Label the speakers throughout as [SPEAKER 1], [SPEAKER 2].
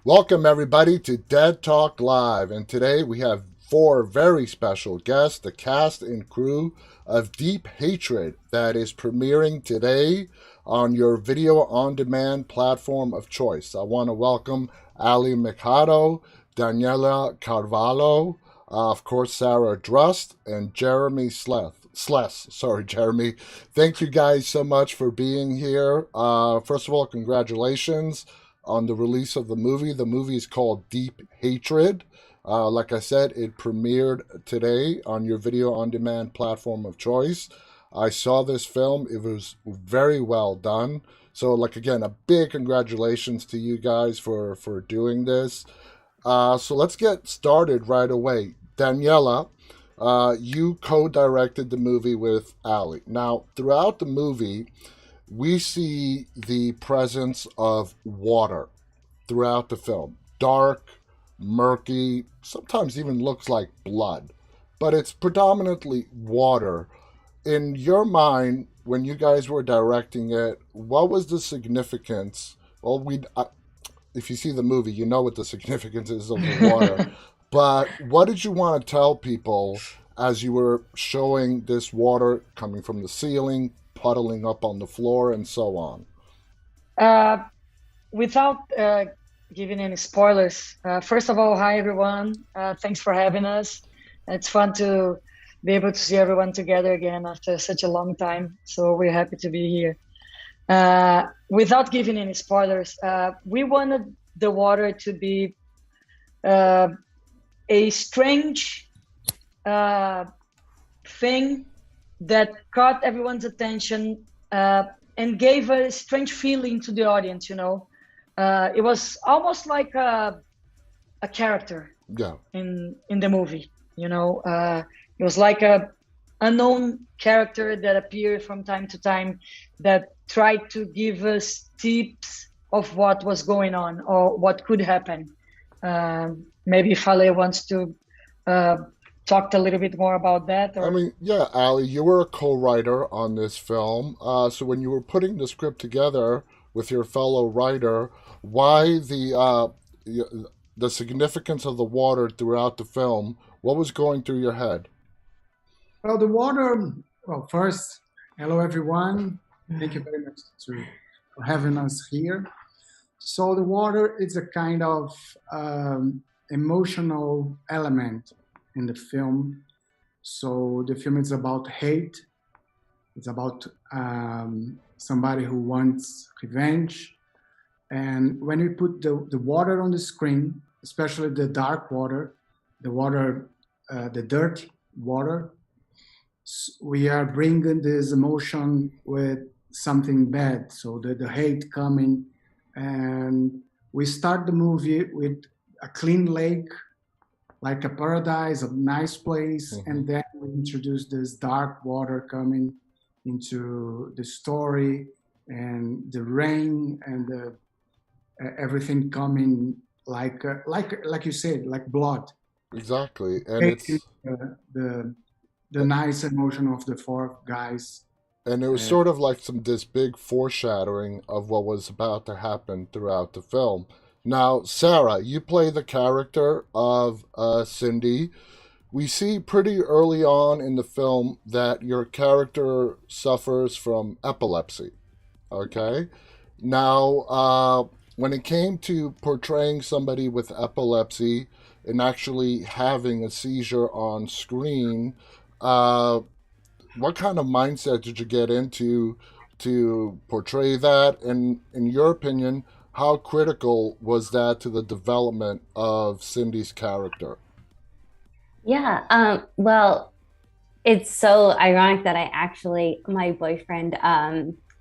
[SPEAKER 1] Welcome, everybody, to Dead Talk Live. And today we have four very special guests, the cast and crew of Deep Hatred, that is premiering today on your video on demand platform of choice. I want to welcome Ali McHaddo, Daniela Carvalho, of course, Sara Drust, and Jeremy Sless. Sorry, Jeremy. Thank you guys so much for being here. First of all, congratulations on the release of the movie. The movie is called Deep Hatred. Like I said, it premiered today on your video on demand platform of choice. I saw this film, it was very well done. So, like, again, a big congratulations to you guys for doing this. So, let's get started right away. Daniela, you co directed the movie with Ali. Now, throughout the movie, we see the presence of water throughout the film. Dark, murky, sometimes even looks like blood, but it's predominantly water. In your mind, when you guys were directing it, what was the significance? Well, if you see the movie, you know what the significance is of the water. But what did you want to tell people as you were showing this water coming from the ceiling, puddling up on the floor, and so on?
[SPEAKER 2] Uh, without giving any spoilers, first of all, hi everyone. Thanks for having us. It's fun to be able to see everyone together again after such a long time. So we're happy to be here. Without giving any spoilers, we wanted the water to be a strange thing that caught everyone's attention and gave a strange feeling to the audience. It was almost like a character
[SPEAKER 1] Yeah.
[SPEAKER 2] in the movie. It was like a unknown character that appeared from time to time that tried to give us tips of what was going on or what could happen. Maybe Fale wants to talk a little bit more about that.
[SPEAKER 1] I mean, yeah, Ali, you were a co-writer on this film. So when you were putting the script together with your fellow writer, why the significance of the water throughout the film? What was going through your head?
[SPEAKER 3] Well, the water, well, first, hello everyone. Thank you very much for having us here. So the water is a kind of emotional element in the film. So the film is about hate. It's about somebody who wants revenge. And when we put the water on the screen, especially the dark water, the dirty water, we are bringing this emotion with something bad. So the hate coming, and we start the movie with a clean lake, like a paradise, a nice place, and then we introduce this dark water coming into the story, and the rain and everything coming like you said, like blood.
[SPEAKER 1] Exactly, and
[SPEAKER 3] The the nice emotion of the four guys.
[SPEAKER 1] it was
[SPEAKER 3] Uh,
[SPEAKER 1] sort of like this big foreshadowing of what was about to happen throughout the film. Now, Sarah, you play the character of Cindy. We see pretty early on in the film that your character suffers from epilepsy. Okay? Now, when it came to portraying somebody with epilepsy and actually having a seizure on screen, uh, what kind of mindset did you get into to portray that? And in your opinion, how critical was that to the development of Cindy's character?
[SPEAKER 4] Yeah, well, it's so ironic that my boyfriend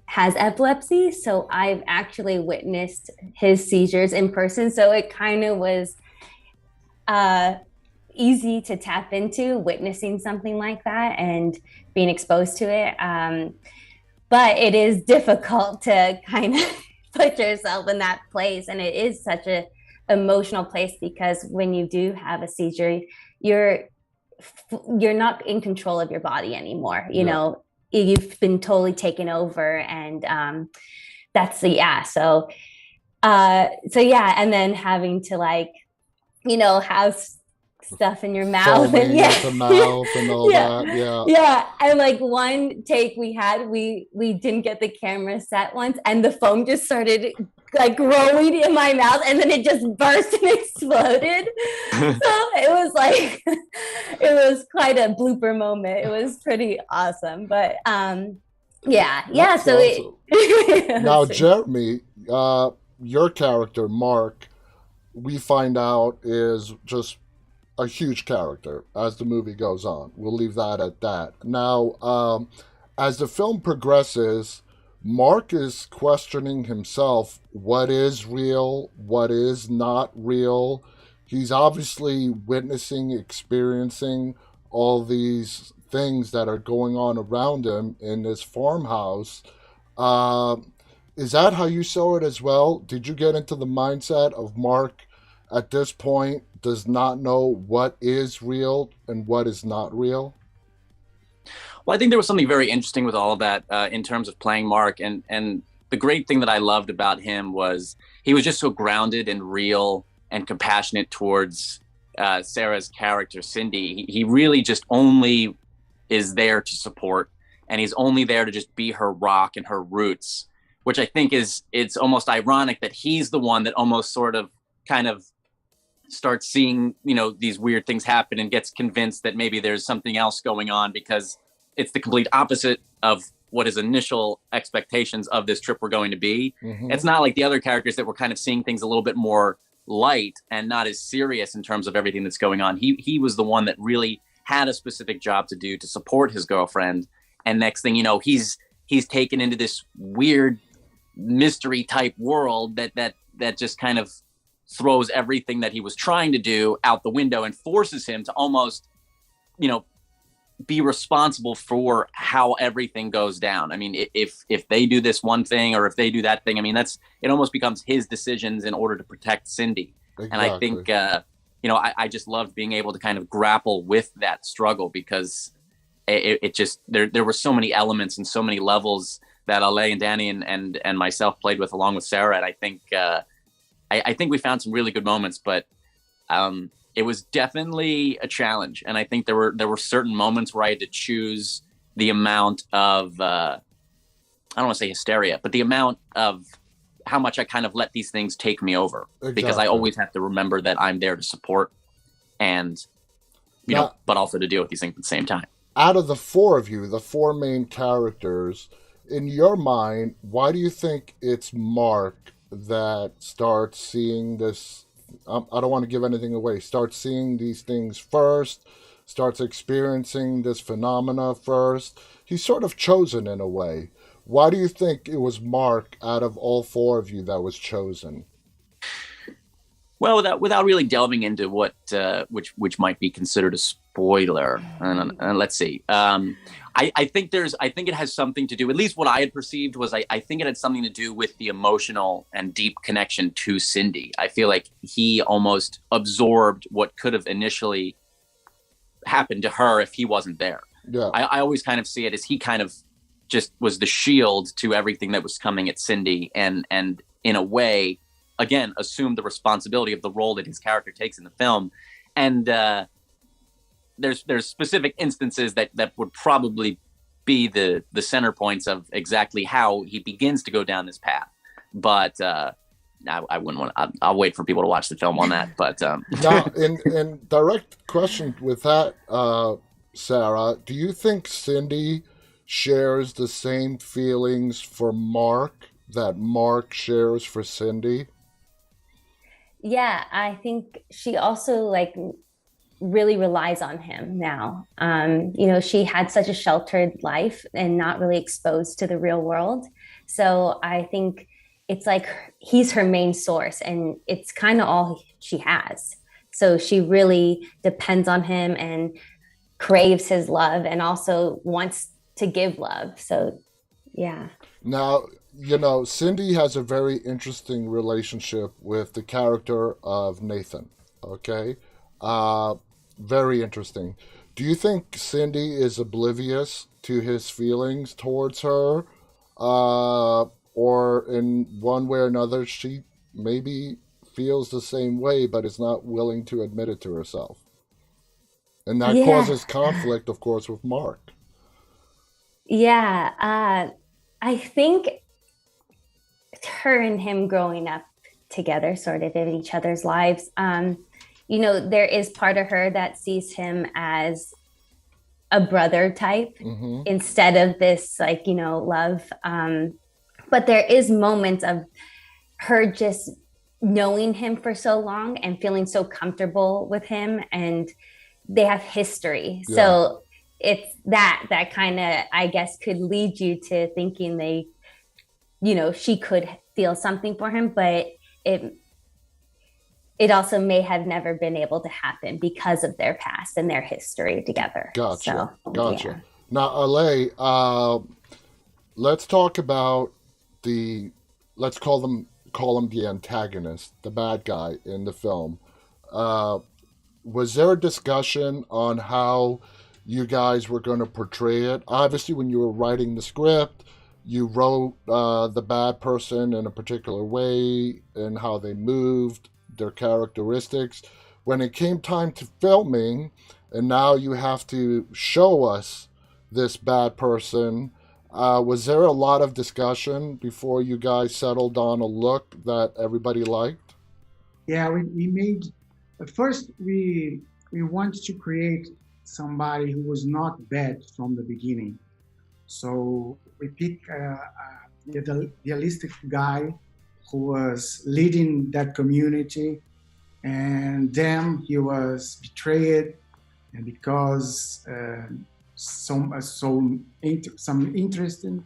[SPEAKER 4] has epilepsy, so I've actually witnessed his seizures in person. So it kind of was uh, easy to tap into witnessing something like that and being exposed to it. But it is difficult to kind of put yourself in that place, and it is such a emotional place because when you do have a seizure, you're you're not in control of your body anymore.
[SPEAKER 1] Yeah.
[SPEAKER 4] You've been totally taken over, and that's yeah. So So yeah, and then having to like, have stuff in your mouth
[SPEAKER 1] Foaming
[SPEAKER 4] and
[SPEAKER 1] at the mouth and all that.
[SPEAKER 4] Yeah. And like one take we had, we didn't get the camera set once, and the foam just started like growing in my mouth, and then it just burst and exploded. So it was like it was quite a blooper moment. It was pretty awesome. But yeah.
[SPEAKER 1] That's
[SPEAKER 4] So
[SPEAKER 1] awesome. Now, Jeremy, your character Mark, we find out is just a huge character as the movie goes on. We'll leave that at that. Now, as the film progresses, Mark is questioning himself: what is real, what is not real. He's obviously witnessing, experiencing all these things that are going on around him in this farmhouse. Is that how you saw it as well? Did you get into the mindset of Mark at this point does not know what is real and what is not real?
[SPEAKER 5] Well, I think there was something very interesting with all of that in terms of playing Mark. And the great thing that I loved about him was he was just so grounded and real and compassionate towards Sarah's character, Cindy. He really just only is there to support, and he's only there to just be her rock and her roots, which I think it's almost ironic that he's the one that almost sort of kind of starts seeing, these weird things happen and gets convinced that maybe there's something else going on, because it's the complete opposite of what his initial expectations of this trip were going to be. Mm-hmm. It's not like the other characters that were kind of seeing things a little bit more light and not as serious in terms of everything that's going on. He was the one that really had a specific job to do to support his girlfriend. And next thing you know, he's taken into this weird mystery type world that just kind of throws everything that he was trying to do out the window and forces him to almost, be responsible for how everything goes down. I mean, if they do this one thing or if they do that thing, I mean, it almost becomes his decisions in order to protect Cindy. Exactly. And I think, I just loved being able to kind of grapple with that struggle, because it just, there were so many elements and so many levels that Ale and Danny and myself played with along with Sara. And I think, I think we found some really good moments, but it was definitely a challenge. And I think there were certain moments where I had to choose the amount of, I don't want to say hysteria, but the amount of how much I kind of let these things take me over. Exactly. Because I always have to remember that I'm there to support and, but also to deal with these things at the same time.
[SPEAKER 1] Out of the four of you, the four main characters, in your mind, why do you think it's Mark that starts seeing this? I don't want to give anything away. Starts seeing these things first, starts experiencing this phenomena first. He's sort of chosen in a way. Why do you think it was Mark out of all four of you that was chosen?
[SPEAKER 5] Well, without really delving into what which might be considered a spoiler, and let's see. I think it has something to do, at least what I had perceived was I think it had something to do with the emotional and deep connection to Cindy. I feel like he almost absorbed what could have initially happened to her if he wasn't there. Yeah. I always kind of see it as he kind of just was the shield to everything that was coming at Cindy, and in a way, again, assumed the responsibility of the role that his character takes in the film. And there's specific instances that would probably be the center points of exactly how he begins to go down this path. But I wouldn't want to, I'll wait for people to watch the film on that. But
[SPEAKER 1] now, in direct question with that, Sara, do you think Cindy shares the same feelings for Mark that Mark shares for Cindy?
[SPEAKER 4] Yeah, I think she also really relies on him now. She had such a sheltered life and not really exposed to the real world. So I think it's like he's her main source, and it's kind of all she has. So she really depends on him and craves his love and also wants to give love. So, yeah.
[SPEAKER 1] Now, Cindy has a very interesting relationship with the character of Nathan, okay? Very interesting. Do you think Cindy is oblivious to his feelings towards her? Or in one way or another, she maybe feels the same way, but is not willing to admit it to herself. And that causes conflict, of course, with Mark.
[SPEAKER 4] Yeah. I think her and him growing up together, sort of in each other's lives, there is part of her that sees him as a brother type instead of this, love. But there is moments of her just knowing him for so long and feeling so comfortable with him, and they have history. Yeah. So it's that kind of, I guess, could lead you to thinking she could feel something for him, but it also may have never been able to happen because of their past and their history together.
[SPEAKER 1] Gotcha. Yeah. Now, Ale, let's talk about let's call him the antagonist, the bad guy in the film. Was there a discussion on how you guys were going to portray it? Obviously, when you were writing the script, you wrote the bad person in a particular way and how they moved, their characteristics. When it came time to filming, and now you have to show us this bad person, was there a lot of discussion before you guys settled on a look that everybody liked?
[SPEAKER 3] Yeah, we made, at first we wanted to create somebody who was not bad from the beginning. So we picked the realistic guy who was leading that community, and then he was betrayed, and because some interest in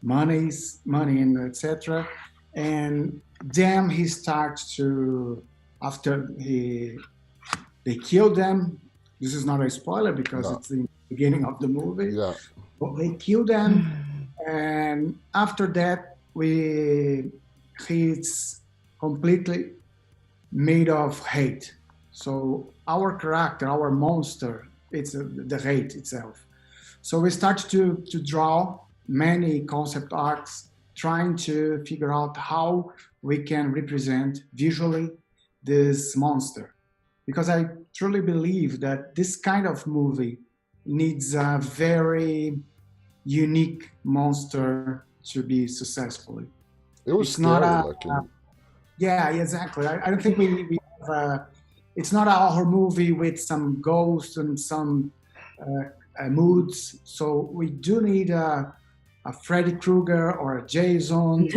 [SPEAKER 3] money and etc. And then he starts to, after they killed them. This is not a spoiler because it's the beginning of the movie.
[SPEAKER 1] Yeah.
[SPEAKER 3] But they killed them, and after that, he's completely made of hate. So our character, our monster, it's the hate itself. So we start to draw many concept arts, trying to figure out how we can represent visually this monster. Because I truly believe that this kind of movie needs a very unique monster to be successful.
[SPEAKER 1] It was scary looking.
[SPEAKER 3] Yeah, exactly. I don't think we have it's not a horror movie with some ghosts and some moods. So we do need a Freddy Krueger or a Jason,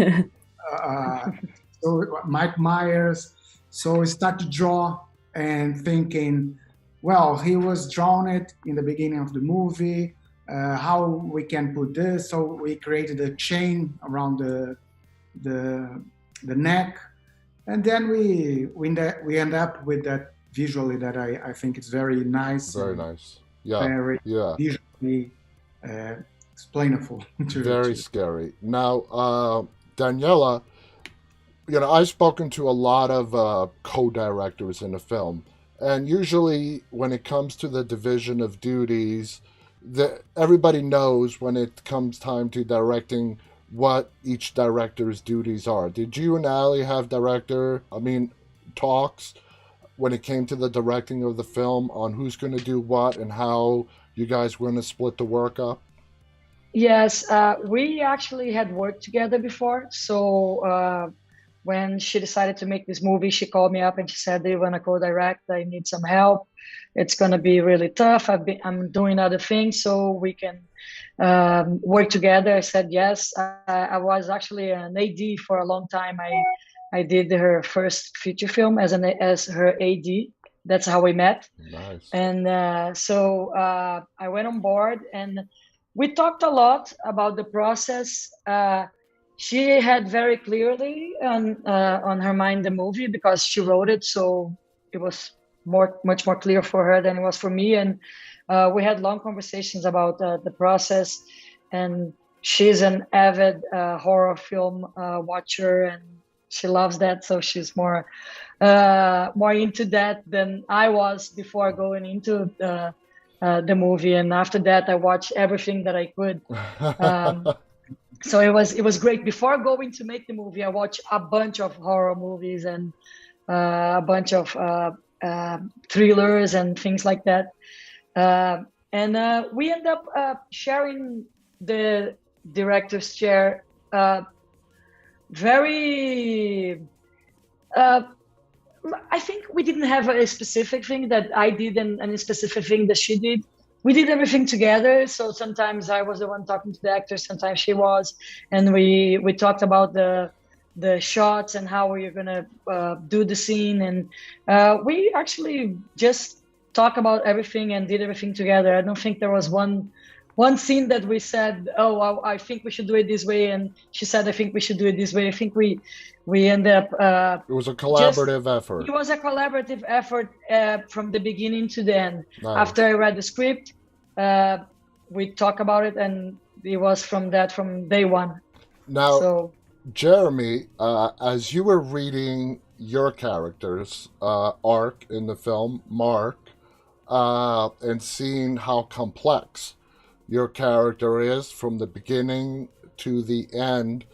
[SPEAKER 3] so Mike Myers. So we start to draw and thinking, well, he was drawn it in the beginning of the movie. How we can put this? So we created a chain around the neck, and then we end up with that visually that I think it's very nice.
[SPEAKER 1] Very nice. Yeah.
[SPEAKER 3] Very visually explainable.
[SPEAKER 1] Very scary. Now, Daniela, I've spoken to a lot of co-directors in a film, and usually when it comes to the division of duties, everybody knows when it comes time to directing what each director's duties are. Did you and Ali have talks when it came to the directing of the film on who's going to do what and how you guys were going to split the work up?
[SPEAKER 2] Yes, we actually had worked together before. So when she decided to make this movie, she called me up and she said, "Do you want to co-direct? I need some help. It's going to be really tough. I'm doing other things, so we can work together." I said yes. I was actually an AD for a long time. I did her first feature film as her AD. That's how we met.
[SPEAKER 1] Nice.
[SPEAKER 2] And so I went on board, and we talked a lot about the process. She had very clearly on her mind the movie because she wrote it, so it was much more clear for her than it was for me. And we had long conversations about the process. And she's an avid horror film watcher, and she loves that. So she's more into that than I was before going into the movie. And after that, I watched everything that I could. So it was great. Before going to make the movie, I watched a bunch of horror movies and a bunch of thrillers and things like that. And we end up sharing the director's chair. Very, I think we didn't have a specific thing that I did and a specific thing that she did. We did everything together. So sometimes I was the one talking to the actors, sometimes she was, and we talked about the shots and how we were gonna do the scene, and we actually just talked about everything and did everything together. I don't think there was one scene that we said, oh, I think we should do it this way, and she said, I think we should do it this way. I think we end up
[SPEAKER 1] it was a collaborative effort.
[SPEAKER 2] It was a collaborative effort from the beginning to the end.
[SPEAKER 1] Nice.
[SPEAKER 2] After I read the script, we talked about it, and it was from day one.
[SPEAKER 1] Now,
[SPEAKER 2] so,
[SPEAKER 1] Jeremy, as you were reading your character's arc in the film, Mark, and seeing how complex your character is from the beginning to the end,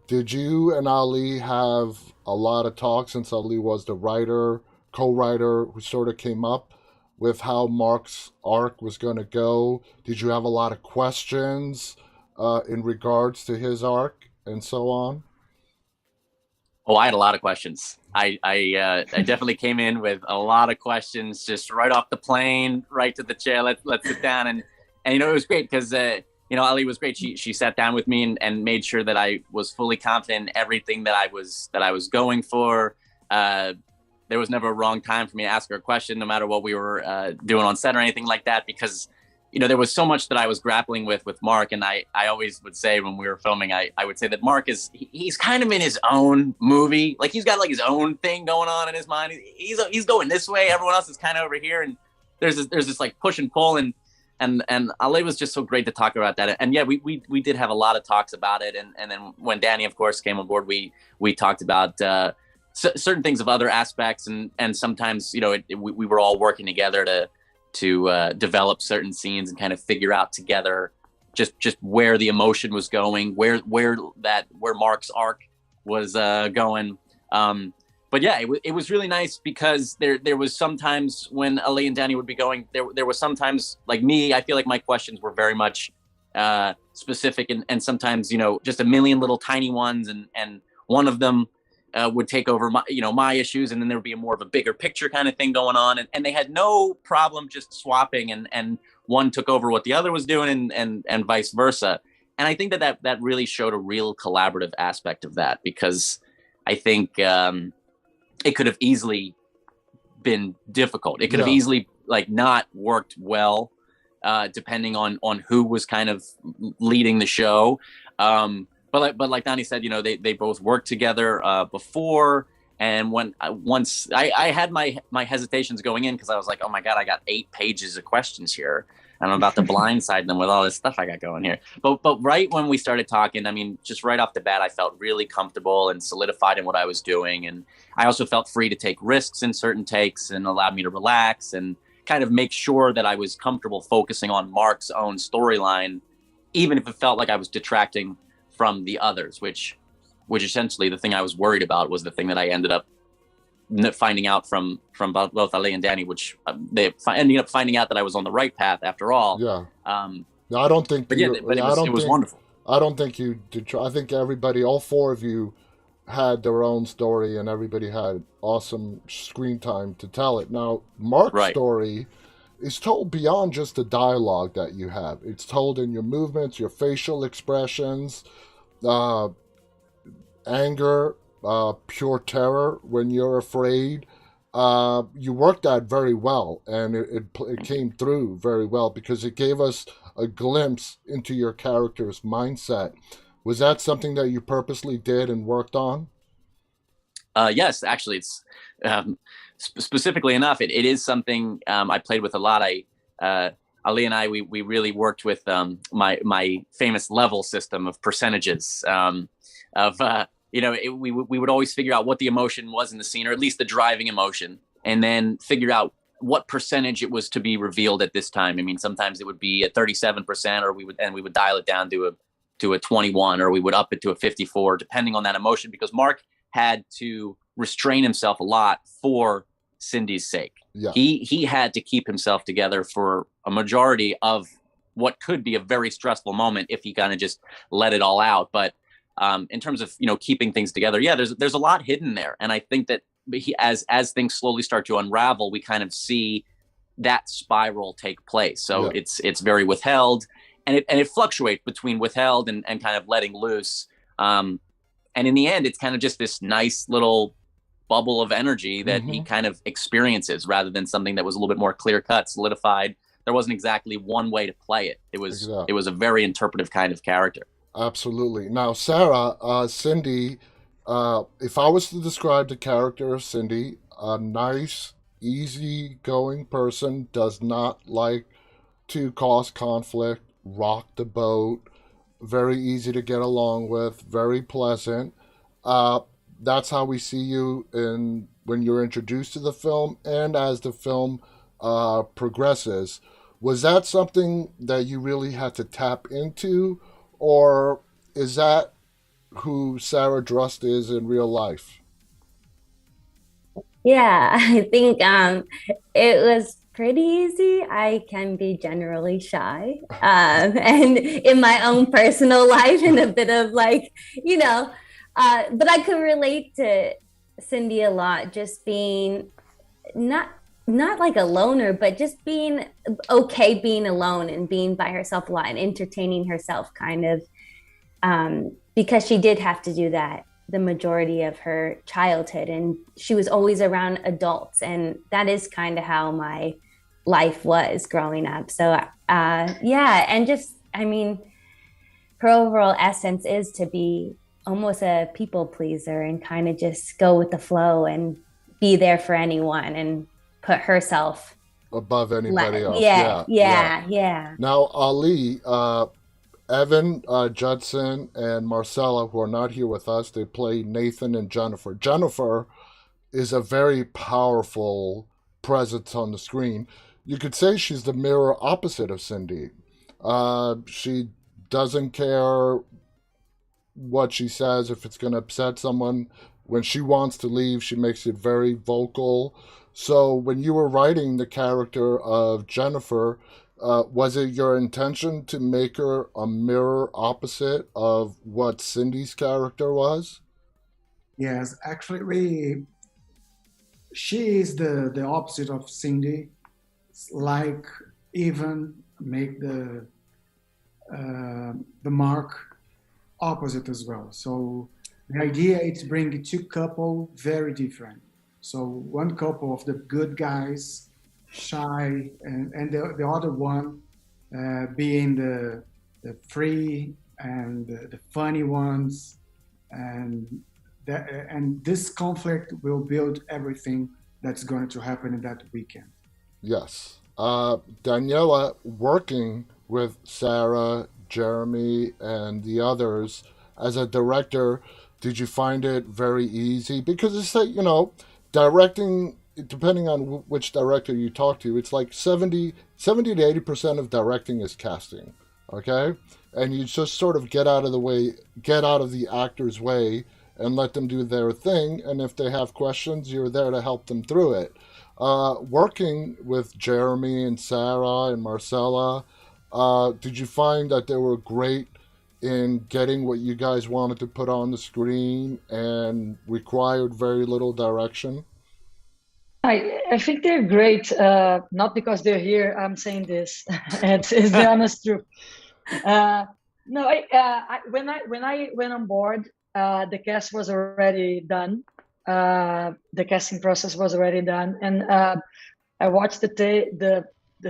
[SPEAKER 1] did you and Ali have a lot of talk, since Ali was the writer, co-writer who sort of came up with how Mark's arc was going to go? Did you have a lot of questions in regards to his arc and so on?
[SPEAKER 5] Oh, I had a lot of questions. I definitely came in with a lot of questions, just right off the plane, right to the chair. Let's sit down, and it was great because Ali was great. She sat down with me and made sure that I was fully confident in everything that I was going for. There was never a wrong time for me to ask her a question, no matter what we were doing on set or anything like that, because there was so much that I was grappling with Mark. And I always would say when we were filming, I would say that Mark he's kind of in his own movie. Like, he's got like his own thing going on in his mind. He's going this way. Everyone else is kind of over here. And there's this like push and pull. And Ali was just so great to talk about that. And yeah, we did have a lot of talks about it. And then when Danny, of course, came on board, we talked about certain things of other aspects. And sometimes, we were all working together to develop certain scenes and kind of figure out together just where the emotion was going, where Mark's arc was going. But yeah, it was really nice because there was sometimes when Ali and Danny would be going, there was sometimes, like me, I feel like my questions were very much specific and sometimes, just a million little tiny ones, and one of them would take over my issues, and then there would be more of a bigger picture kind of thing going on, and they had no problem just swapping, and one took over what the other was doing, and vice versa. And I think that really showed a real collaborative aspect of that, because I think it could have easily been difficult. It could have easily not worked well, depending on who was kind of leading the show. But like Danny said, they both worked together before, and once I had my hesitations going in, because I was like, oh my God, I got 8 pages of questions here, and I'm about to blindside them with all this stuff I got going here. But right when we started talking, I mean, just right off the bat, I felt really comfortable and solidified in what I was doing, and I also felt free to take risks in certain takes, and allowed me to relax and kind of make sure that I was comfortable focusing on Mark's own storyline, even if it felt like I was detracting from the others, which essentially the thing I was worried about was the thing that I ended up finding out from both Ali and Danny, which they ended up finding out that I was on the right path after all.
[SPEAKER 1] Yeah. No, I don't think.
[SPEAKER 5] But yeah, it was wonderful.
[SPEAKER 1] I don't think you did. I think everybody, all 4 of you, had their own story, and everybody had awesome screen time to tell it. Now, Mark's story is told beyond just the dialogue that you have. It's told in your movements, your facial expressions, anger, pure terror when you're afraid. You worked that very well, and it came through very well, because it gave us a glimpse into your character's mindset. Was that something that you purposely did and worked on?
[SPEAKER 5] Yes, actually, it's specifically enough. It is something I played with a lot. Ali and I, we really worked with my famous level system of percentages. We would always figure out what the emotion was in the scene, or at least the driving emotion, and then figure out what percentage it was to be revealed at this time. I mean, sometimes it would be at 37%, or we would dial it down to to a 21, or we would up it to a 54, depending on that emotion, because Mark had to restrain himself a lot for Cindy's sake.
[SPEAKER 1] Yeah.
[SPEAKER 5] He had to keep himself together for a majority of what could be a very stressful moment if he kind of just let it all out. But in terms of, keeping things together, yeah, there's a lot hidden there. And I think that as things slowly start to unravel, we kind of see that spiral take place. So yeah. It's very withheld, and it fluctuates between withheld and kind of letting loose. And in the end, it's kind of just this nice little bubble of energy that he kind of experiences, rather than something that was a little bit more clear cut, solidified. There wasn't exactly one way to play it. It was a very interpretive kind of character.
[SPEAKER 1] Absolutely. Now, Sara, Cindy, if I was to describe the character of Cindy, a nice, easygoing person, does not like to cause conflict, rock the boat, very easy to get along with, very pleasant. That's how we see you when you're introduced to the film and as the film progresses. Was that something that you really had to tap into, or is that who Sara Drust is in real life?
[SPEAKER 4] Yeah, I think it was pretty easy. I can be generally shy, and in my own personal life, and a bit of but I could relate to Cindy a lot, just being not like a loner, but just being okay being alone and being by herself a lot and entertaining herself, kind of, because she did have to do that the majority of her childhood, and she was always around adults, and that is kind of how my life was growing up. So and just, her overall essence is to be almost a people pleaser and kind of just go with the flow and be there for anyone and put herself
[SPEAKER 1] above anybody else.
[SPEAKER 4] Yeah.
[SPEAKER 1] Now, Ali, Evan, Judson, and Marcella, who are not here with us, they play Nathan and Jennifer. Jennifer is a very powerful presence on the screen. You could say she's the mirror opposite of Cindy. She doesn't care what she says if it's going to upset someone. When she wants to leave, she makes it very vocal. So when you were writing the character of Jennifer, was it your intention to make her a mirror opposite of what Cindy's character was?
[SPEAKER 3] Yes, actually, she is the opposite of Cindy. It's like even make the Mark opposite as well. So the idea is to bring two couple very different. So one couple of the good guys, shy, and the other one being the free and the funny ones, and this conflict will build everything that's going to happen in that weekend.
[SPEAKER 1] Yes. Daniela, working with Sara, Jeremy, and the others as a director, did you find it very easy? Because it's like, directing, depending on which director you talk to, it's like 70 to 80% of directing is casting, okay? And you just sort of get out of the actor's way and let them do their thing. And if they have questions, you're there to help them through it. Working with Jeremy and Sara and Marcella, did you find that they were great in getting what you guys wanted to put on the screen and required very little direction?
[SPEAKER 2] I think they're great. Not because they're here, I'm saying this. it's the honest truth. When I went on board, the cast was already done. The casting process was already done, and I watched the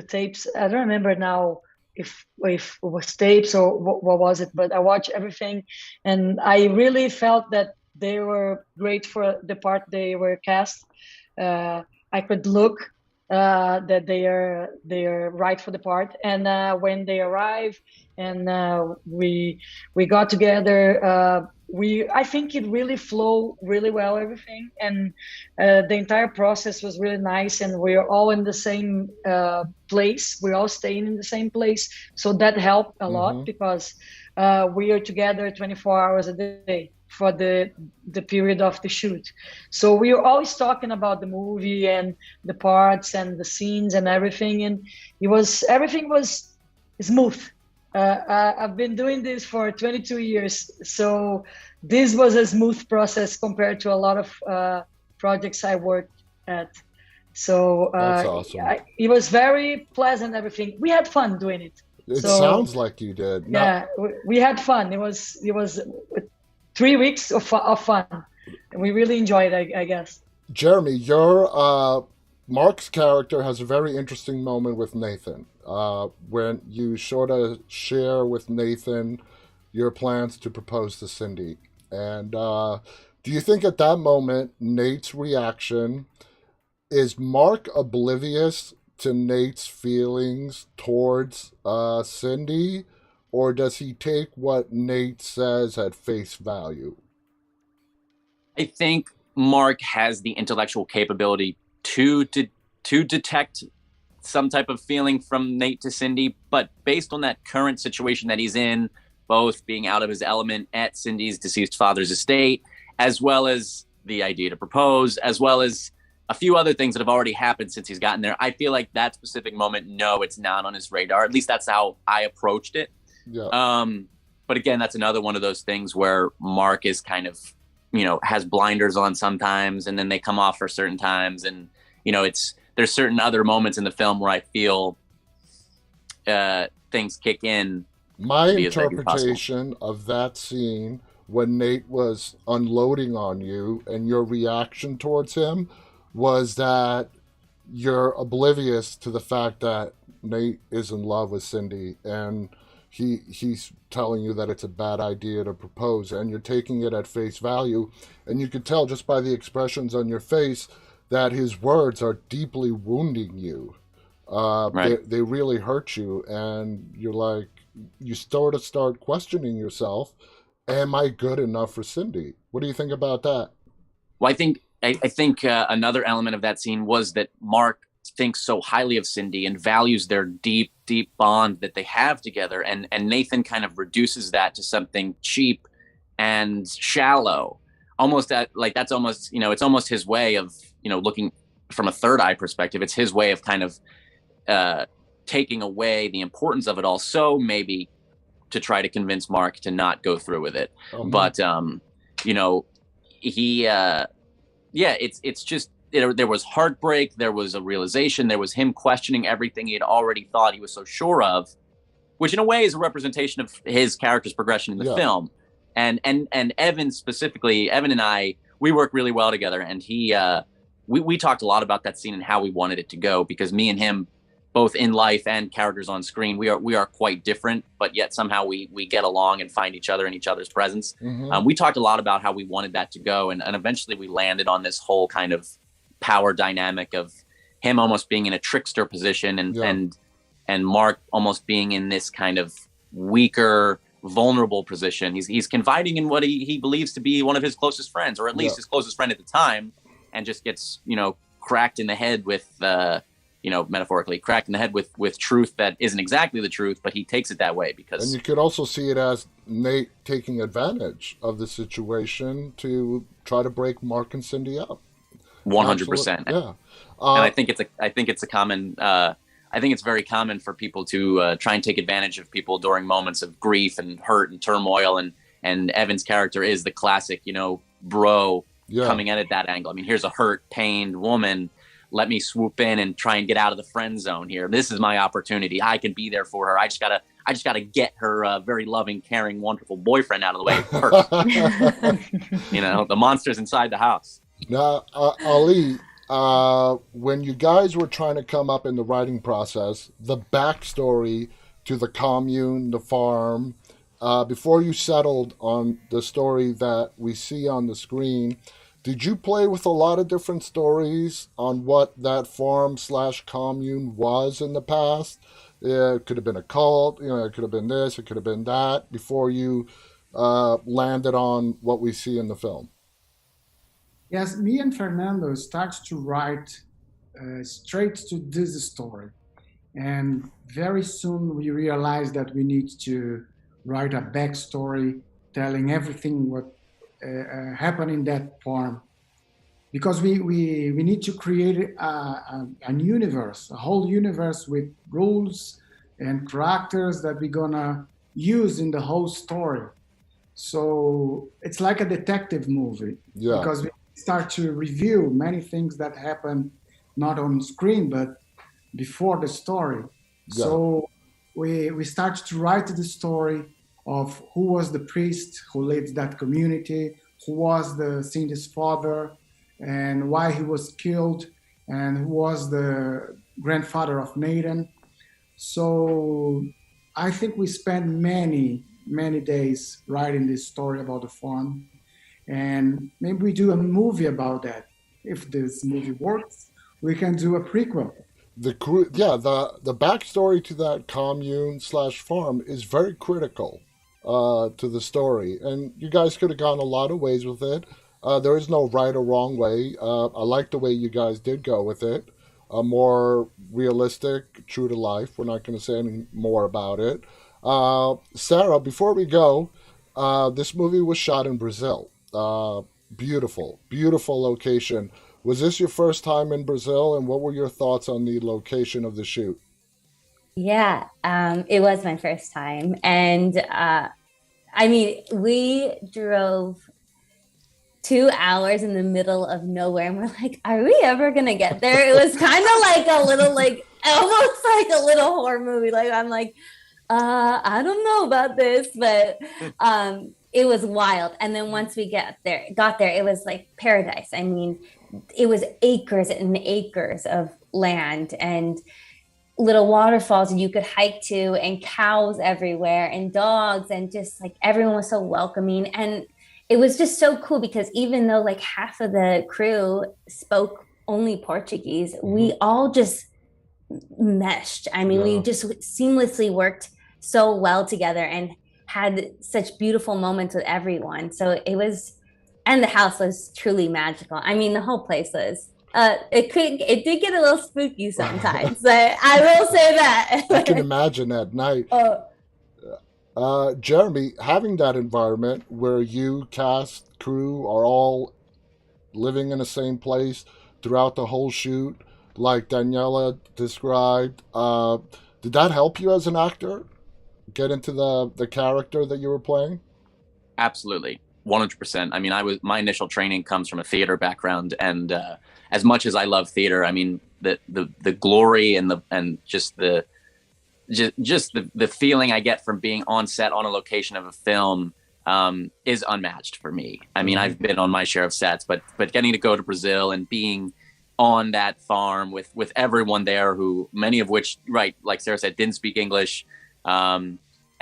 [SPEAKER 2] tapes. I don't remember now if it was tapes or what was it, but I watched everything, and I really felt that they were great for the part they were cast. I could look that they are right for the part, and when they arrive and we got together, I think it really flowed really well, everything, and the entire process was really nice, and we're all in the same place. We're all staying in the same place, so that helped a lot, because we are together 24 hours a day for the period of the shoot. So we were always talking about the movie and the parts and the scenes and everything, and everything was smooth. I've been doing this for 22 years, so this was a smooth process compared to a lot of projects I worked at. So
[SPEAKER 1] That's awesome.
[SPEAKER 2] It was very pleasant, everything. We had fun doing it.
[SPEAKER 1] It sounds like you did.
[SPEAKER 2] Yeah, we had fun. It was 3 weeks of fun. And we really enjoyed it, I guess.
[SPEAKER 1] Jeremy, your Mark's character has a very interesting moment with Nathan when you sort of share with Nathan your plans to propose to Cindy. And do you think at that moment, Nate's reaction, is Mark oblivious to Nate's feelings towards Cindy, or does he take what Nate says at face value?
[SPEAKER 5] I think Mark has the intellectual capability to detect some type of feeling from Nate to Cindy, but based on that current situation that he's in, both being out of his element at Cindy's deceased father's estate, as well as the idea to propose, as well as a few other things that have already happened since he's gotten there, I feel like that specific moment, no, it's not on his radar. At least that's how I approached it.
[SPEAKER 1] Yeah.
[SPEAKER 5] But again, that's another one of those things where Mark is kind of, has blinders on sometimes, and then they come off for certain times. And, there's certain other moments in the film where I feel things kick in.
[SPEAKER 1] My interpretation of that scene when Nate was unloading on you and your reaction towards him was that you're oblivious to the fact that Nate is in love with Cindy and he's telling you that it's a bad idea to propose, and you're taking it at face value, and you could tell just by the expressions on your face that his words are deeply wounding you. Right. They really hurt you, and you're like, you sort of start questioning yourself, am I good enough for Cindy? What do you think about that?
[SPEAKER 5] Well, I think another element of that scene was that Mark thinks so highly of Cindy and values their deep, deep bond that they have together. And Nathan kind of reduces that to something cheap and shallow, almost that's almost, it's almost his way of, looking from a third eye perspective. It's his way of kind of taking away the importance of it all. So maybe to try to convince Mark to not go through with it. Mm-hmm. But, it's just, there was heartbreak, there was a realization, there was him questioning everything he had already thought he was so sure of, which in a way is a representation of his character's progression in the film. And Evan specifically, Evan and I, we work really well together, and we talked a lot about that scene and how we wanted it to go, because me and him, both in life and characters on screen, we are quite different, but yet somehow we get along and find each other in each other's presence. Mm-hmm. We talked a lot about how we wanted that to go, and eventually we landed on this whole kind of power dynamic of him almost being in a trickster position and Mark almost being in this kind of weaker, vulnerable position. He's confiding in what he believes to be one of his closest friends, or at least his closest friend at the time, and just gets, cracked in the head with, metaphorically cracked in the head with truth that isn't exactly the truth, but he takes it that way because...
[SPEAKER 1] And you could also see it as Nate taking advantage of the situation to try to break Mark and Cindy up.
[SPEAKER 5] 100%.
[SPEAKER 1] Yeah.
[SPEAKER 5] And I think it's a common, I think it's very common for people to try and take advantage of people during moments of grief and hurt and turmoil. And Evan's character is the classic, bro coming at it that angle. I mean, here's a hurt, pained woman. Let me swoop in and try and get out of the friend zone here. This is my opportunity. I can be there for her. I just gotta get her very loving, caring, wonderful boyfriend out of the way first. The monster's inside the house.
[SPEAKER 1] Now, Ali, when you guys were trying to come up in the writing process, the backstory to the commune, the farm, before you settled on the story that we see on the screen, did you play with a lot of different stories on what that farm/commune was in the past? It could have been a cult, it could have been this, it could have been that, before you landed on what we see in the film.
[SPEAKER 3] Yes, me and Fernando started to write straight to this story. And very soon we realized that we need to write a backstory, telling everything what happened in that farm. Because we need to create an universe, a whole universe with rules and characters that we're gonna use in the whole story. So it's like a detective movie, because we start to review many things that happen not on screen but before the story. So we start to write the story of who was the priest who led that community, who was the Cindy's father, and why he was killed, and who was the grandfather of Nathan. So I think we spent many days writing this story about the farm, and maybe we do a movie about that. If this movie works, we can do a prequel.
[SPEAKER 1] The backstory to that commune / farm is very critical to the story, and you guys could have gone a lot of ways with it. There is no right or wrong way. I like the way you guys did go with it. More realistic, true to life. We're not going to say any more about it. Sara, before we go, this movie was shot in Brazil. Beautiful, beautiful location. Was this your first time in Brazil, and what were your thoughts on the location of the shoot?
[SPEAKER 4] Yeah, it was my first time. And I mean, we drove 2 hours in the middle of nowhere, and we're like, are we ever going to get there? It was kind of like a little, like, almost like a little horror movie. Like, I'm like, I don't know about this, but it was wild. And then once we got there, it was like paradise. I mean, it was acres and acres of land and little waterfalls you could hike to, and cows everywhere, and dogs, and just like everyone was so welcoming. And it was just so cool because even though like half of the crew spoke only Portuguese, we all just meshed. I mean, we just seamlessly worked so well together and had such beautiful moments with everyone. So it was, and the house was truly magical. I mean, the whole place was, it did get a little spooky sometimes, but I will say that.
[SPEAKER 1] I can imagine at night. Jeremy, having that environment where you, cast, crew are all living in the same place throughout the whole shoot, like Daniela described, did that help you as an actor get into the character that you were playing?
[SPEAKER 5] Absolutely, 100%. I mean, my initial training comes from a theater background, and as much as I love theater, I mean, the glory and just the feeling I get from being on set on a location of a film is unmatched for me. I mean, I've been on my share of sets, but getting to go to Brazil and being on that farm with everyone there, who many of which, right, like Sara said, didn't speak English, and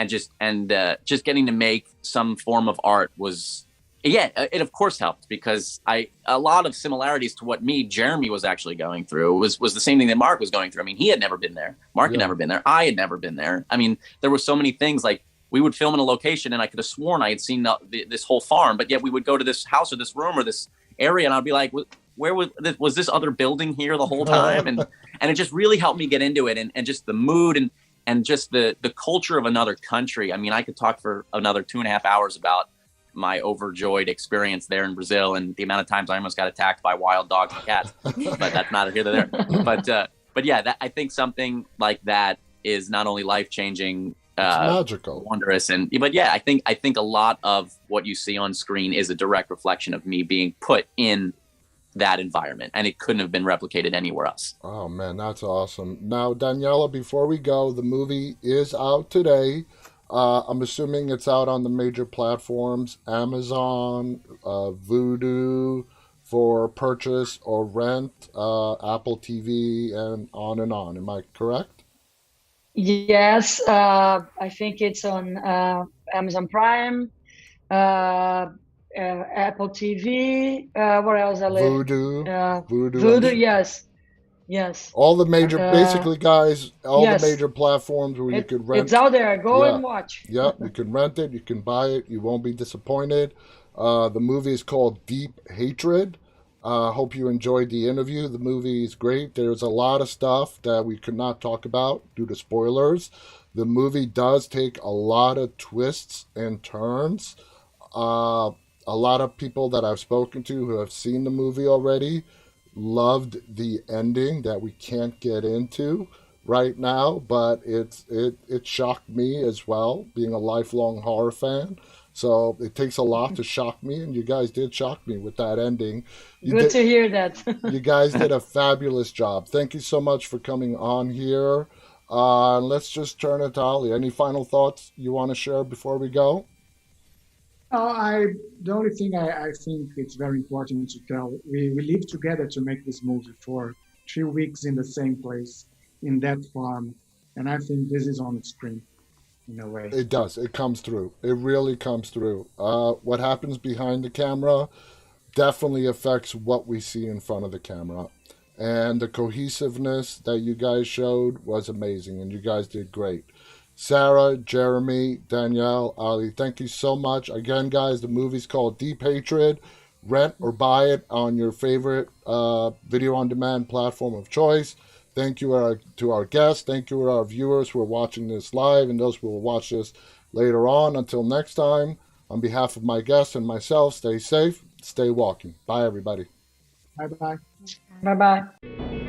[SPEAKER 5] just getting to make some form of art was, yeah, it of course helped, because a lot of similarities to what Jeremy was actually going through was the same thing that Mark was going through. I mean, he had never been there. Mark had never been there. I had never been there. I mean, there were so many things, like we would film in a location and I could have sworn I had seen this whole farm, but yet we would go to this house or this room or this area and I'd be like, where was this other building here the whole time? And it just really helped me get into it, and just the mood and just the culture of another country. I mean, I could talk for another 2.5 hours about my overjoyed experience there in Brazil and the amount of times I almost got attacked by wild dogs and cats, but that's not here or there. But yeah, I think something like that is not only life-changing,
[SPEAKER 1] magical,
[SPEAKER 5] wondrous, but yeah, I think a lot of what you see on screen is a direct reflection of me being put in that environment, and it couldn't have been replicated anywhere else.
[SPEAKER 1] Oh man, that's awesome. Now, Daniela, before we go, the movie is out today. I'm assuming it's out on the major platforms, Amazon, Vudu for purchase or rent, Apple TV, and on and on. Am I correct?
[SPEAKER 2] Yes, I think it's on Amazon Prime, Apple TV. Where else?
[SPEAKER 1] Vudu.
[SPEAKER 2] Vudu, yes.
[SPEAKER 1] All the major, basically, guys, the major platforms where you could rent.
[SPEAKER 2] It's out there. Go and watch.
[SPEAKER 1] Yeah, you can rent it. You can buy it. You won't be disappointed. The movie is called Deep Hatred. Hope you enjoyed the interview. The movie is great. There's a lot of stuff that we could not talk about due to spoilers. The movie does take a lot of twists and turns. Uh, a lot of people that I've spoken to who have seen the movie already loved the ending that we can't get into right now, but it shocked me as well, being a lifelong horror fan. So it takes a lot to shock me, and you guys did shock me with that ending.
[SPEAKER 2] Good to hear that.
[SPEAKER 1] You guys did a fabulous job. Thank you so much for coming on here. Let's just turn it to Ali. Any final thoughts you want to share before we go?
[SPEAKER 3] The only thing I think it's very important to tell, we lived together to make this movie for 3 weeks in the same place, in that farm. And I think this is on the screen in a way.
[SPEAKER 1] It does. It comes through. It really comes through. What happens behind the camera definitely affects what we see in front of the camera. And the cohesiveness that you guys showed was amazing, and you guys did great. Sara, Jeremy, Danielle, Ali, thank you so much. Again, guys, the movie's called Deep Hatred. Rent or buy it on your favorite video on demand platform of choice. Thank you to our guests. Thank you to our viewers who are watching this live and those who will watch this later on. Until next time, on behalf of my guests and myself, stay safe, stay walking. Bye, everybody.
[SPEAKER 3] Bye-bye.
[SPEAKER 2] Bye-bye.